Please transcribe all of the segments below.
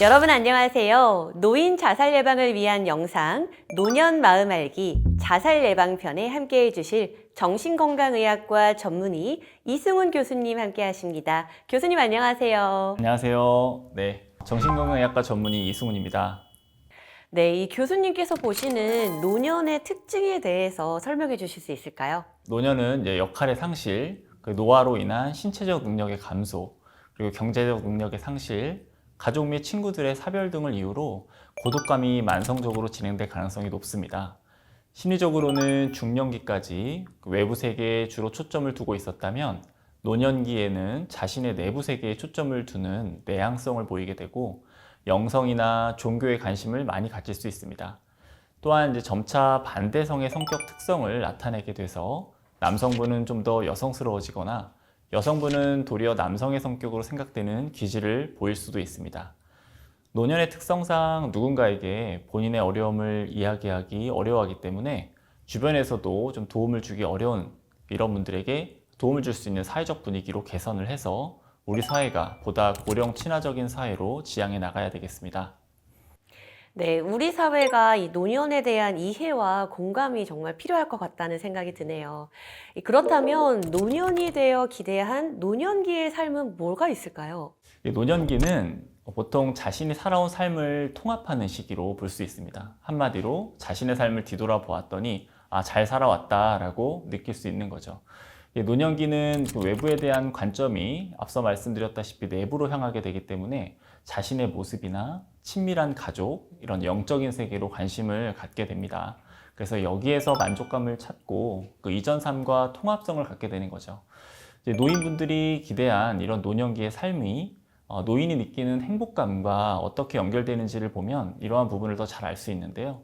여러분 안녕하세요. 노인 자살 예방을 위한 영상 노년 마음 알기 자살 예방편에 함께해 주실 정신건강의학과 전문의 이승훈 교수님 함께 하십니다. 교수님 안녕하세요. 안녕하세요. 네, 정신건강의학과 전문의 이승훈입니다. 네, 이 교수님께서 보시는 노년의 특징에 대해서 설명해 주실 수 있을까요? 노년은 이제 역할의 상실, 노화로 인한 신체적 능력의 감소, 그리고 경제적 능력의 상실, 가족 및 친구들의 사별 등을 이유로 고독감이 만성적으로 진행될 가능성이 높습니다. 심리적으로는 중년기까지 외부 세계에 주로 초점을 두고 있었다면 노년기에는 자신의 내부 세계에 초점을 두는 내향성을 보이게 되고 영성이나 종교에 관심을 많이 가질 수 있습니다. 또한 이제 점차 반대성의 성격 특성을 나타내게 돼서 남성분은 좀 더 여성스러워지거나 여성분은 도리어 남성의 성격으로 생각되는 기질을 보일 수도 있습니다. 노년의 특성상 누군가에게 본인의 어려움을 이야기하기 어려워하기 때문에 주변에서도 좀 도움을 주기 어려운 이런 분들에게 도움을 줄 수 있는 사회적 분위기로 개선을 해서 우리 사회가 보다 고령 친화적인 사회로 지향해 나가야 되겠습니다. 네, 우리 사회가 이 노년에 대한 이해와 공감이 정말 필요할 것 같다는 생각이 드네요. 그렇다면 노년이 되어 기대한 노년기의 삶은 뭐가 있을까요? 이 노년기는 보통 자신이 살아온 삶을 통합하는 시기로 볼 수 있습니다. 한마디로 자신의 삶을 뒤돌아보았더니 잘 살아왔다라고 느낄 수 있는 거죠. 이 노년기는 그 외부에 대한 관점이 앞서 말씀드렸다시피 내부로 향하게 되기 때문에 자신의 모습이나 친밀한 가족, 이런 영적인 세계로 관심을 갖게 됩니다. 그래서 여기에서 만족감을 찾고 그 이전 삶과 통합성을 갖게 되는 거죠. 이제 노인분들이 기대한 이런 노년기의 삶이 노인이 느끼는 행복감과 어떻게 연결되는지를 보면 이러한 부분을 더 잘 알 수 있는데요.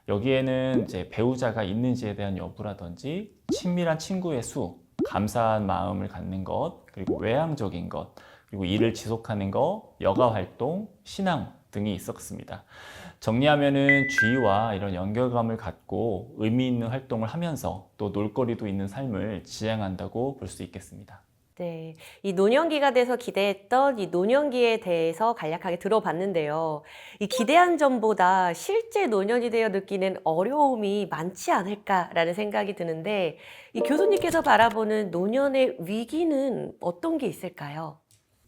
여기에는 이제 배우자가 있는지에 대한 여부라든지 친밀한 친구의 수, 감사한 마음을 갖는 것, 그리고 외향적인 것, 그리고 일을 지속하는 것, 여가 활동, 신앙 등이 있었습니다. 정리하면은 주의와 이런 연결감을 갖고 의미 있는 활동을 하면서 또 놀거리도 있는 삶을 지향한다고 볼 수 있겠습니다. 네, 이 노년기가 돼서 기대했던 이 노년기에 대해서 간략하게 들어봤는데요. 이 기대한 점보다 실제 노년이 되어 느끼는 어려움이 많지 않을까라는 생각이 드는데, 이 교수님께서 바라보는 노년의 위기는 어떤 게 있을까요?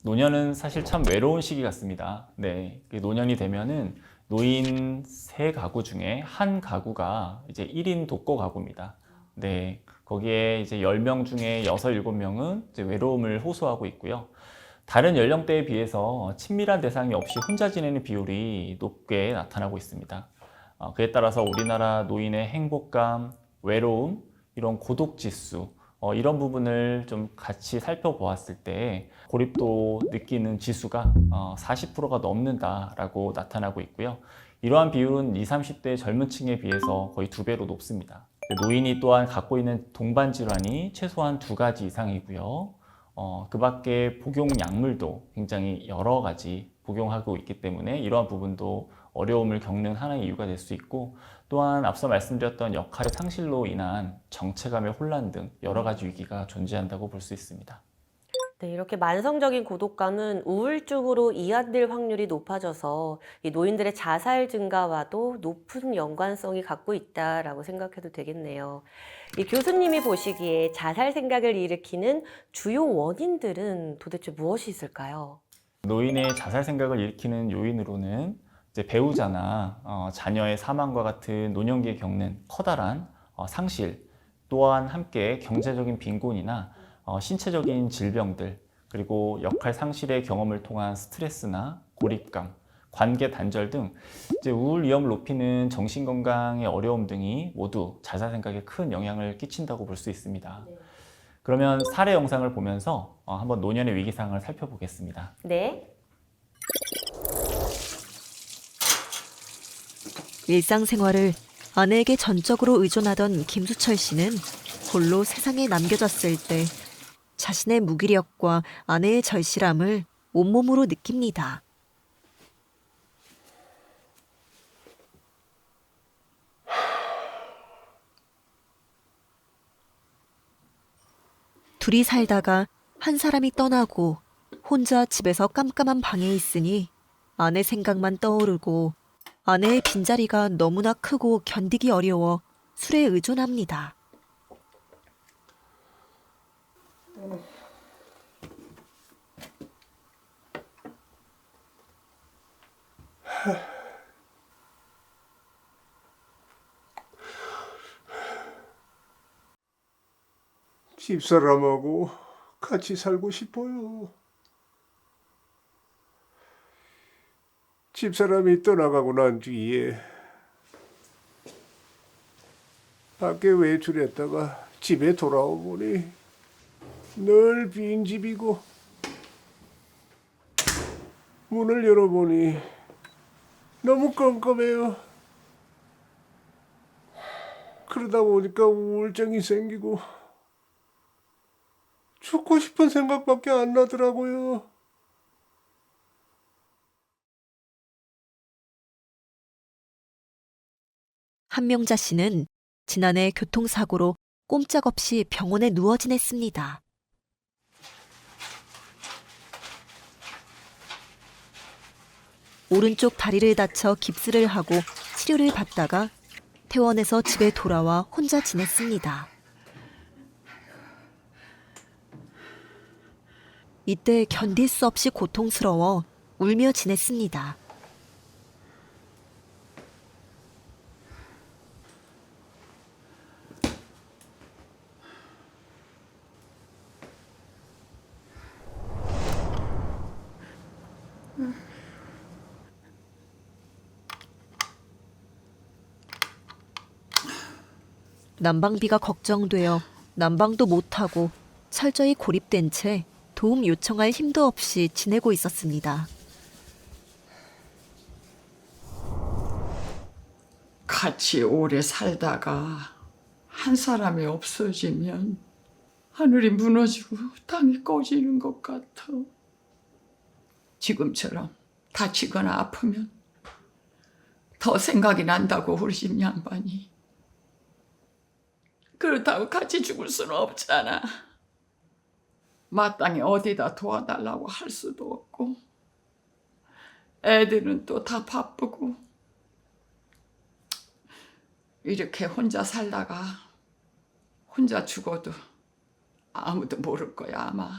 노년은 사실 참 외로운 시기 같습니다. 네, 노년이 되면은 노인 세 가구 중에 한 가구가 이제 1인 독거 가구입니다. 네, 거기에 이제 10명 중에 6, 7명은 이제 외로움을 호소하고 있고요. 다른 연령대에 비해서 친밀한 대상이 없이 혼자 지내는 비율이 높게 나타나고 있습니다. 그에 따라서 우리나라 노인의 행복감, 외로움, 이런 고독 지수, 이런 부분을 좀 같이 살펴보았을 때 고립도 느끼는 지수가 40%가 넘는다라고 나타나고 있고요. 이러한 비율은 20, 30대 젊은 층에 비해서 거의 2배로 높습니다. 노인이 또한 갖고 있는 동반 질환이 최소한 2가지 이상이고요. 그 밖에 복용 약물도 굉장히 여러 가지 복용하고 있기 때문에 이러한 부분도 어려움을 겪는 하나의 이유가 될 수 있고, 또한 앞서 말씀드렸던 역할의 상실로 인한 정체감의 혼란 등 여러 가지 위기가 존재한다고 볼 수 있습니다. 네, 이렇게 만성적인 고독감은 우울증으로 이완될 확률이 높아져서 이 노인들의 자살 증가와도 높은 연관성이 갖고 있다라고 생각해도 되겠네요. 이 교수님이 보시기에 자살 생각을 일으키는 주요 원인들은 도대체 무엇이 있을까요? 노인의 자살 생각을 일으키는 요인으로는 이제 배우자나 자녀의 사망과 같은 노년기에 겪는 커다란 상실, 또한 함께 경제적인 빈곤이나 신체적인 질병들, 그리고 역할 상실의 경험을 통한 스트레스나 고립감, 관계 단절 등 이제 우울 위험을 높이는 정신 건강의 어려움 등이 모두 자살 생각에 큰 영향을 끼친다고 볼 수 있습니다. 그러면 사례 영상을 보면서 한번 노년의 위기 상황을 살펴보겠습니다. 네. 일상생활을 아내에게 전적으로 의존하던 김수철 씨는 홀로 세상에 남겨졌을 때 자신의 무기력과 아내의 절실함을 온몸으로 느낍니다. 둘이 살다가 한 사람이 떠나고 혼자 집에서 깜깜한 방에 있으니 아내 생각만 떠오르고 아내의 빈자리가 너무나 크고 견디기 어려워 술에 의존합니다. 집사람하고 같이 살고 싶어요. 집사람이 떠나가고 난 뒤에 밖에 외출했다가 집에 돌아오보니 늘 빈집이고 문을 열어보니 너무 깜깜해요. 그러다 보니까 우울증이 생기고 죽고 싶은 생각밖에 안 나더라고요. 한명자 씨는 지난해 교통사고로 꼼짝없이 병원에 누워 지냈습니다. 오른쪽 다리를 다쳐 깁스를 하고 치료를 받다가 퇴원해서 집에 돌아와 혼자 지냈습니다. 이때 견딜 수 없이 고통스러워 울며 지냈습니다. 난방비가 걱정되어 난방도 못하고 철저히 고립된 채 도움 요청할 힘도 없이 지내고 있었습니다. 같이 오래 살다가 한 사람이 없어지면 하늘이 무너지고 땅이 꺼지는 것 같아. 지금처럼 다치거나 아프면 더 생각이 난다고 우리 집 양반이. 그렇다고 같이 죽을 수는 없잖아. 마땅히 어디다 도와달라고 할 수도 없고 애들은 또 다 바쁘고 이렇게 혼자 살다가 혼자 죽어도 아무도 모를 거야 아마.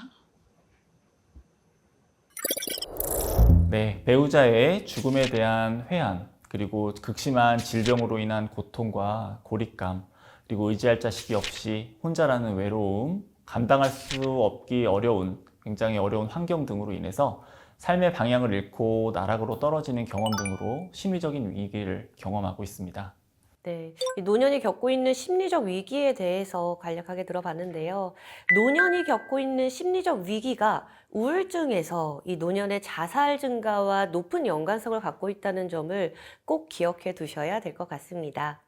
네, 배우자의 죽음에 대한 회한, 그리고 극심한 질병으로 인한 고통과 고립감, 그리고 의지할 자식이 없이 혼자라는 외로움, 감당할 수 없기 어려운, 굉장히 어려운 환경 등으로 인해서 삶의 방향을 잃고 나락으로 떨어지는 경험 등으로 심리적인 위기를 경험하고 있습니다. 네, 이 노년이 겪고 있는 심리적 위기에 대해서 간략하게 들어봤는데요. 노년이 겪고 있는 심리적 위기가 우울증에서 이 노년의 자살 증가와 높은 연관성을 갖고 있다는 점을 꼭 기억해 두셔야 될 것 같습니다.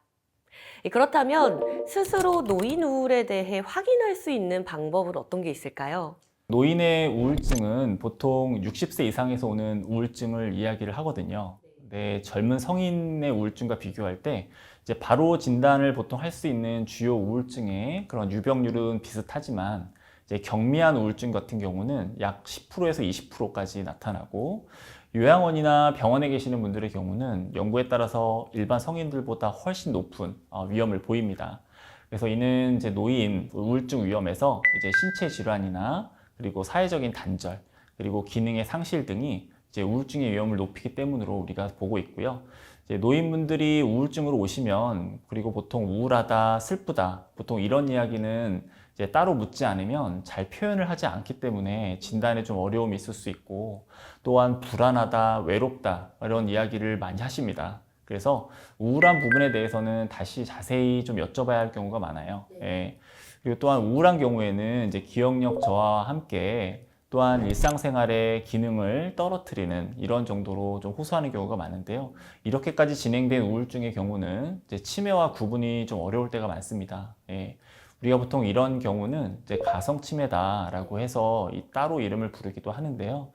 그렇다면 스스로 노인 우울에 대해 확인할 수 있는 방법은 어떤 게 있을까요? 노인의 우울증은 보통 60세 이상에서 오는 우울증을 이야기를 하거든요. 네, 젊은 성인의 우울증과 비교할 때 이제 바로 진단을 보통 할 수 있는 주요 우울증의 그런 유병률은 비슷하지만 이제 경미한 우울증 같은 경우는 약 10%에서 20%까지 나타나고 요양원이나 병원에 계시는 분들의 경우는 연구에 따라서 일반 성인들보다 훨씬 높은 위험을 보입니다. 그래서 이는 이제 노인 우울증 위험에서 이제 신체 질환이나 그리고 사회적인 단절, 그리고 기능의 상실 등이 이제 우울증의 위험을 높이기 때문으로 우리가 보고 있고요. 이제 노인분들이 우울증으로 오시면 그리고 보통 우울하다, 슬프다, 보통 이런 이야기는 이제 따로 묻지 않으면 잘 표현을 하지 않기 때문에 진단에 좀 어려움이 있을 수 있고, 또한 불안하다, 외롭다 이런 이야기를 많이 하십니다. 그래서 우울한 부분에 대해서는 다시 자세히 좀 여쭤봐야 할 경우가 많아요. 예. 그리고 또한 우울한 경우에는 이제 기억력 저하와 함께 또한 일상생활의 기능을 떨어뜨리는 이런 정도로 좀 호소하는 경우가 많은데요. 이렇게까지 진행된 우울증의 경우는 이제 치매와 구분이 좀 어려울 때가 많습니다. 예. 우리가 보통 이런 경우는 이제 가성치매다라고 해서 따로 이름을 부르기도 하는데요.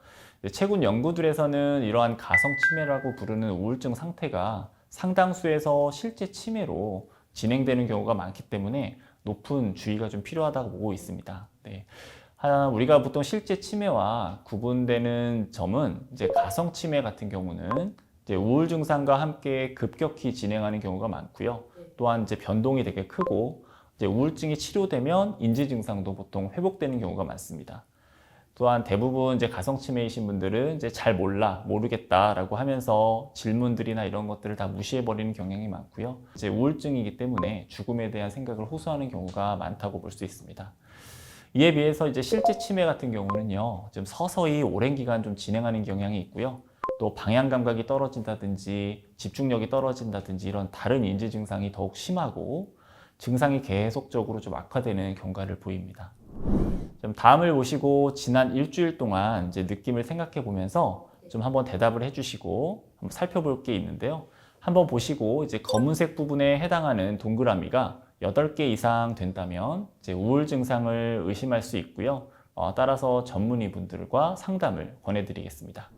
최근 연구들에서는 이러한 가성치매라고 부르는 우울증 상태가 상당수에서 실제 치매로 진행되는 경우가 많기 때문에 높은 주의가 좀 필요하다고 보고 있습니다. 네. 우리가 보통 실제 치매와 구분되는 점은 이제 가성 치매 같은 경우는 이제 우울 증상과 함께 급격히 진행하는 경우가 많고요. 또한 이제 변동이 되게 크고 이제 우울증이 치료되면 인지 증상도 보통 회복되는 경우가 많습니다. 또한 대부분 이제 가성 치매이신 분들은 이제 잘 모르겠다라고 하면서 질문들이나 이런 것들을 다 무시해 버리는 경향이 많고요. 이제 우울증이기 때문에 죽음에 대한 생각을 호소하는 경우가 많다고 볼 수 있습니다. 이에 비해서 이제 실제 치매 같은 경우는요, 좀 서서히 오랜 기간 좀 진행하는 경향이 있고요. 또 방향 감각이 떨어진다든지 집중력이 떨어진다든지 이런 다른 인지 증상이 더욱 심하고 증상이 계속적으로 좀 악화되는 경과를 보입니다. 좀 다음을 보시고 지난 일주일 동안 이제 느낌을 생각해 보면서 좀 한번 대답을 해주시고 한번 살펴볼 게 있는데요. 한번 보시고 이제 검은색 부분에 해당하는 동그라미가 8개 이상 된다면 이제 우울 증상을 의심할 수 있고요. 따라서 전문의 분들과 상담을 권해드리겠습니다.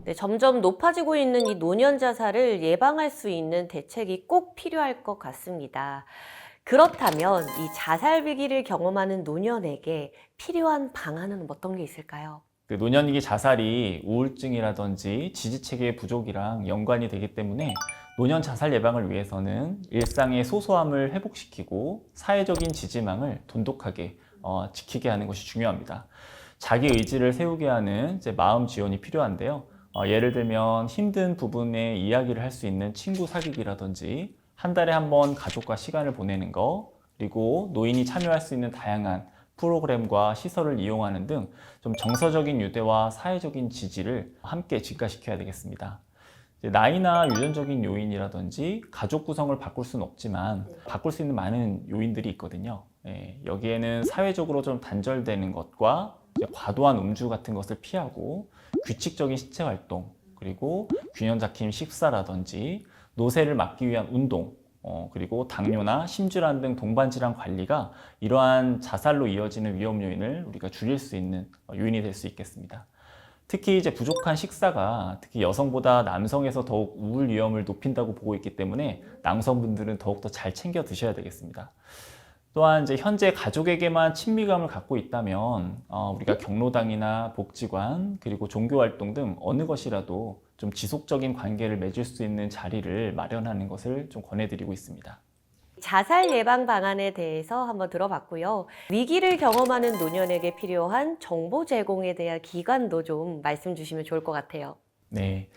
네, 점점 높아지고 있는 이 노년 자살을 예방할 수 있는 대책이 꼭 필요할 것 같습니다. 그렇다면 이 자살 위기를 경험하는 노년에게 필요한 방안은 어떤 게 있을까요? 노년기 자살이 우울증이라든지 지지체계 부족이랑 연관이 되기 때문에 노년 자살 예방을 위해서는 일상의 소소함을 회복시키고 사회적인 지지망을 돈독하게 지키게 하는 것이 중요합니다. 자기 의지를 세우게 하는 이제 마음 지원이 필요한데요. 예를 들면 힘든 부분에 이야기를 할 수 있는 친구 사귀기라든지 한 달에 한 번 가족과 시간을 보내는 거, 그리고 노인이 참여할 수 있는 다양한 프로그램과 시설을 이용하는 등 좀 정서적인 유대와 사회적인 지지를 함께 증가시켜야 되겠습니다. 나이나 유전적인 요인이라든지 가족 구성을 바꿀 수는 없지만 바꿀 수 있는 많은 요인들이 있거든요. 여기에는 사회적으로 좀 단절되는 것과 과도한 음주 같은 것을 피하고 규칙적인 신체 활동, 그리고 균형 잡힌 식사라든지 노쇠를 막기 위한 운동, 그리고 당뇨나 심질환 등 동반질환 관리가 이러한 자살로 이어지는 위험 요인을 우리가 줄일 수 있는 요인이 될 수 있겠습니다. 특히 이제 부족한 식사가 특히 여성보다 남성에서 더욱 우울 위험을 높인다고 보고 있기 때문에 남성분들은 더욱더 잘 챙겨 드셔야 되겠습니다. 또한 이제 현재 가족에게만 친밀감을 갖고 있다면 우리가 경로당이나 복지관 그리고 종교활동 등 어느 것이라도 좀 지속적인 관계를 맺을 수 있는 자리를 마련하는 것을 좀 권해드리고 있습니다. 자살 예방 방안에 대해서 한번 들어봤고요. 위기를 경험하는 노년에게 필요한 정보 제공에 대한 기관도 좀 말씀 주시면 좋을 것 같아요. 네.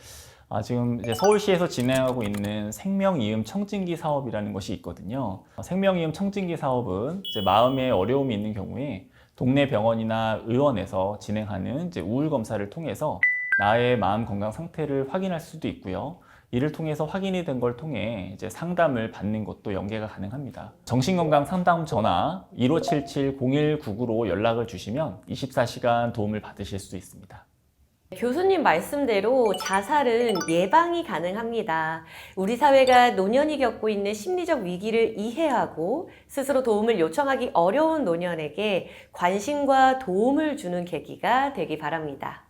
지금 이제 서울시에서 진행하고 있는 생명이음 청진기 사업이라는 것이 있거든요. 생명이음 청진기 사업은 이제 마음에 어려움이 있는 경우에 동네 병원이나 의원에서 진행하는 이제 우울 검사를 통해서 나의 마음 건강 상태를 확인할 수도 있고요. 이를 통해서 확인이 된 걸 통해 이제 상담을 받는 것도 연계가 가능합니다. 정신건강 상담 전화 1577-0199로 연락을 주시면 24시간 도움을 받으실 수 있습니다. 교수님 말씀대로 자살은 예방이 가능합니다. 우리 사회가 노년이 겪고 있는 심리적 위기를 이해하고 스스로 도움을 요청하기 어려운 노년에게 관심과 도움을 주는 계기가 되기 바랍니다.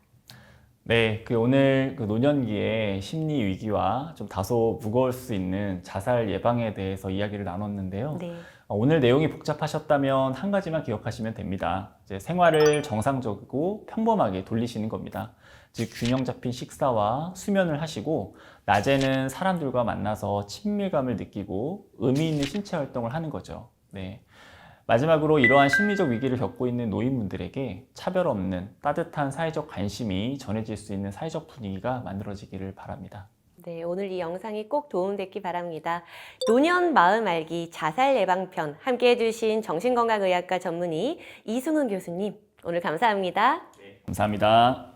네, 오늘 노년기의 심리 위기와 좀 다소 무거울 수 있는 자살 예방에 대해서 이야기를 나눴는데요. 네. 오늘 내용이 복잡하셨다면 한 가지만 기억하시면 됩니다. 이제 생활을 정상적이고 평범하게 돌리시는 겁니다. 즉 균형 잡힌 식사와 수면을 하시고 낮에는 사람들과 만나서 친밀감을 느끼고 의미 있는 신체 활동을 하는 거죠. 네. 마지막으로 이러한 심리적 위기를 겪고 있는 노인분들에게 차별 없는 따뜻한 사회적 관심이 전해질 수 있는 사회적 분위기가 만들어지기를 바랍니다. 네, 오늘 이 영상이 꼭 도움됐기 바랍니다. 노년 마음 알기 자살 예방편 함께 해주신 정신건강의학과 전문의 이승훈 교수님, 오늘 감사합니다. 감사합니다.